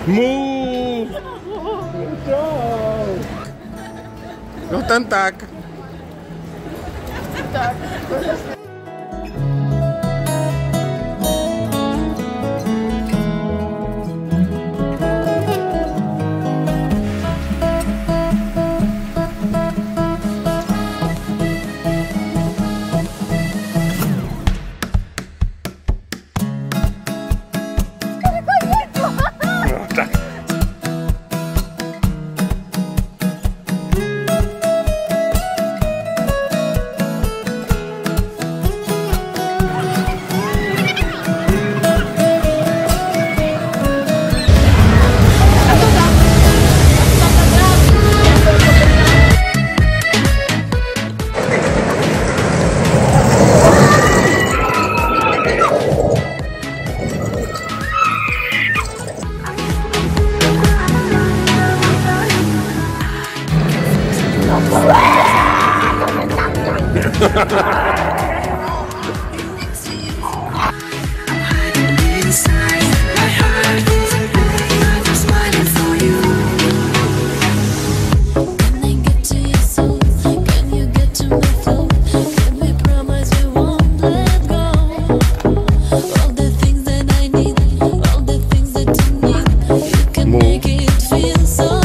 Mú! No tam tak. Tak.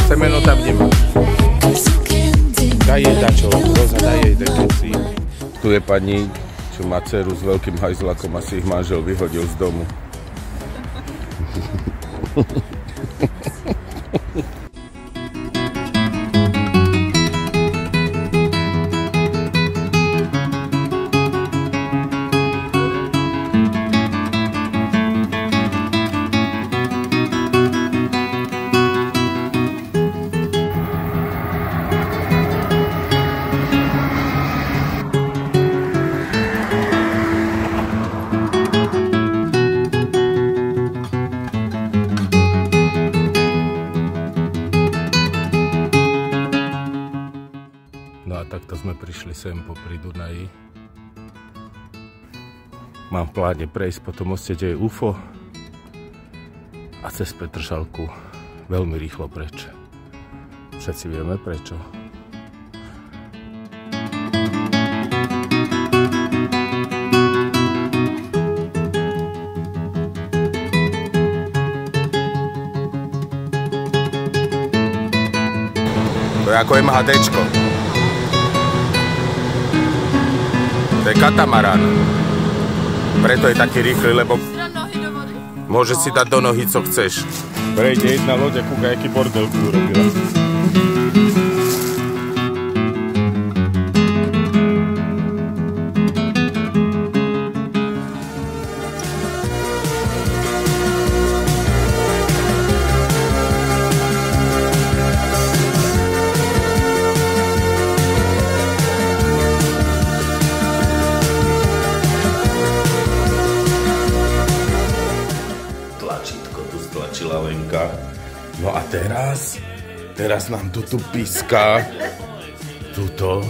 Semeno tam nemá. Daj jej dačo, Roza, daj jej dekeci. Tu je pani, čo má dceru s veľkým hajzlakom, asi ich manžel vyhodil z domu. No a takto sme prišli sem popri Dunaji. Mám v pláne prejsť po tom moste, kde je UFO a cez Petržalku veľmi rýchlo preč. Všetci vieme prečo. To je ako MHDčko. To je katamarán. Preto je taký rýchly, lebo môžeš si dať do nohy, co chceš. Prejde jedna loď a kúka, aký bordel tu urobila. Stlačila Lenka. No a teraz nám tu píska tuto,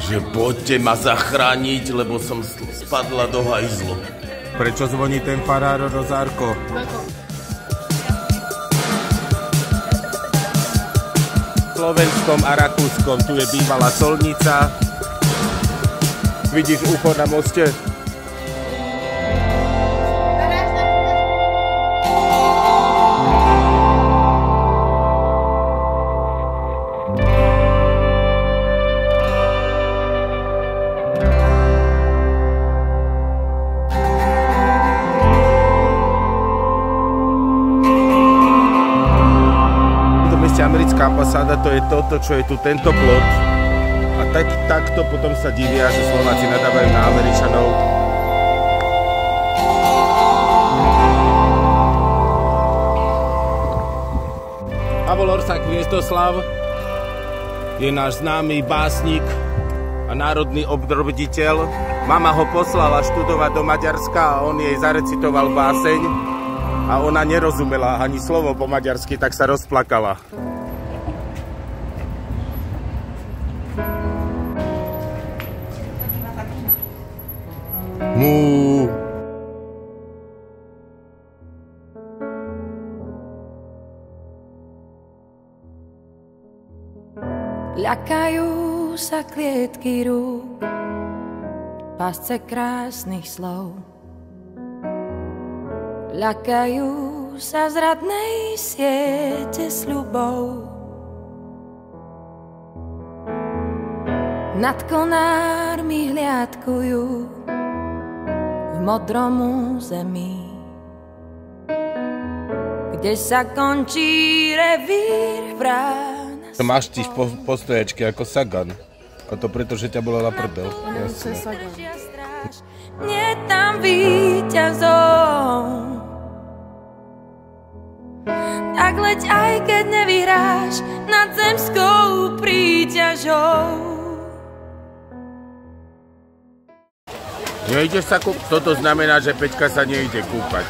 že poďte ma zachrániť, lebo som spadla do hajzlu. Prečo zvoní ten farár, Rozárko? V Slovenskom a Rakúskom tu je bývalá solnica. Vidíš UFO na moste? Americká ambasáda, to je toto, čo je tu tento plot. A takto potom sa divia, že Slováci nadávajú na Američanov. Pavol Orsák Hviezdoslav je náš známy básnik a národný obroditeľ. Mama ho poslala študovať do Maďarska a on jej zarecitoval báseň a ona nerozumela ani slovo po maďarsky, tak sa rozplakala. Mú. Ľakajú sa klietky rúk, pásce krásnych slov. Ľakajú sa zradnej siete sľubov. Nad konármi hliadkujú v modrom území, kde sa končí revír vrán. Máš tiež postojačky ako Sagan. A to preto, že ťa bola na prdel. Nie tam víťazov. Tak leď aj keď nevyhráš nad zemskou príťažou. Nejdeš sa kúpať? Toto znamená, že Peťka sa nejde kúpať.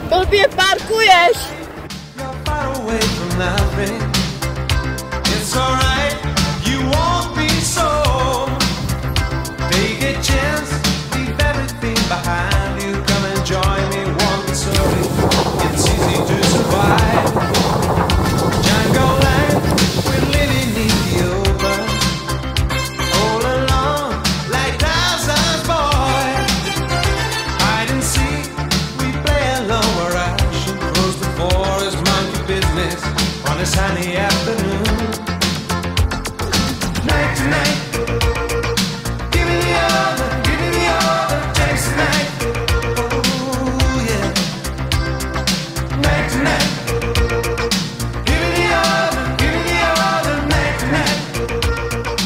Blbě parkuješ! Sunny afternoon, night to night. Give me the other taste tonight. Oh yeah, night to night. Give me the other night to night.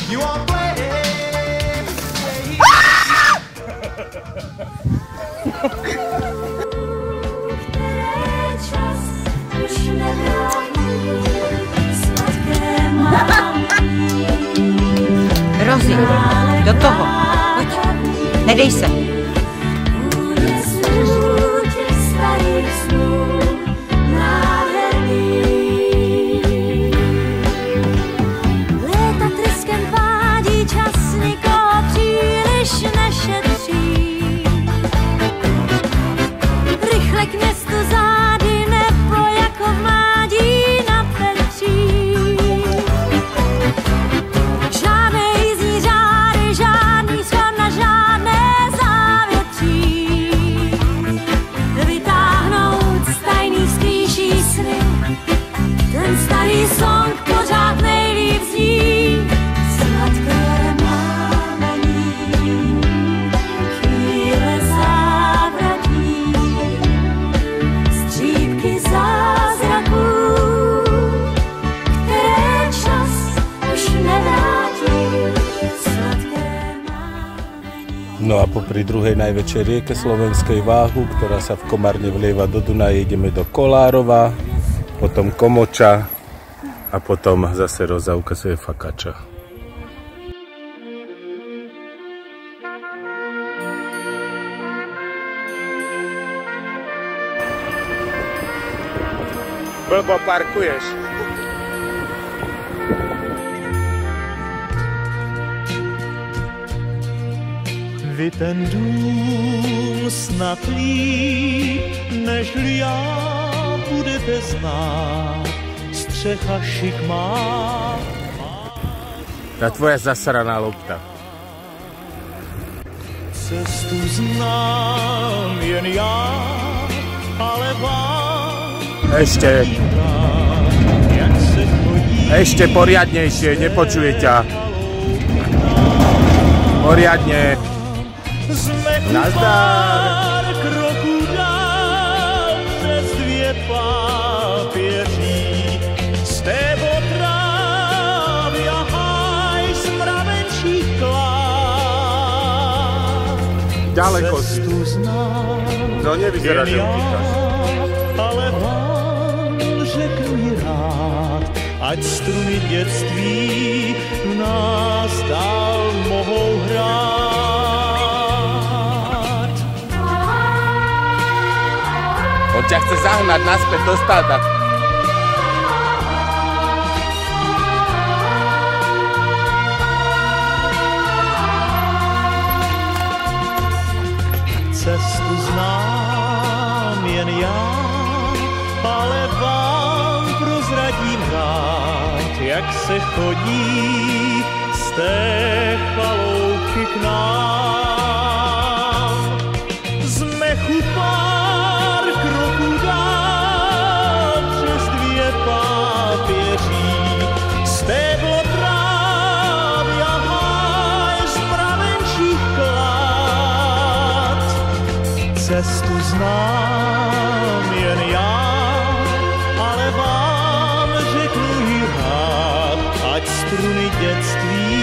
You won't play. Rozi, do toho. Pojď, nedej se. Léta tryskem vádí, čas nikoho příliš nešetří. Rychle k městu zády, nebo jako v mládí na Petří. Žádné jízdní řády, žádný schod na žádné zády. popri druhej najväčšej rieke slovenskej Váhu, ktorá sa v Komárne vlieva do Dunaja. Ideme do Kolárova, potom Komoča a potom zase Roza ukazuje Fakača. Blbo parkuješ. Vy ten dům snad líp, než já budete znát, střecha šikmá. Tá tvoja zasraná lopta. Cestu znám jen já, ale vám Ešte, jak se chodí. ešte poriadnejšie, nepočuje ťa. Poriadne. Nazdar. Pár kroků dál přes dvě pápěří, stebo trávy a háj z mravenčích klád. Ďaleko si. Cestu znám No nevyzerá, že jen já, utíkaš. ale vám řeknu ji rád, ať struny dětství v nás dál mohou hrát. On ťa chce zahnať naspäť do stáda. Cestu znám jen já, ale vám prozradím rád, jak se chodí z té chaloupky k nám. Z mechu pár kroků dál přes dvě pápěří, stéblo trávy a háj z mravenčích klád. Cestu znám jen já, ale vám řeknu ji rád, ať struny dětství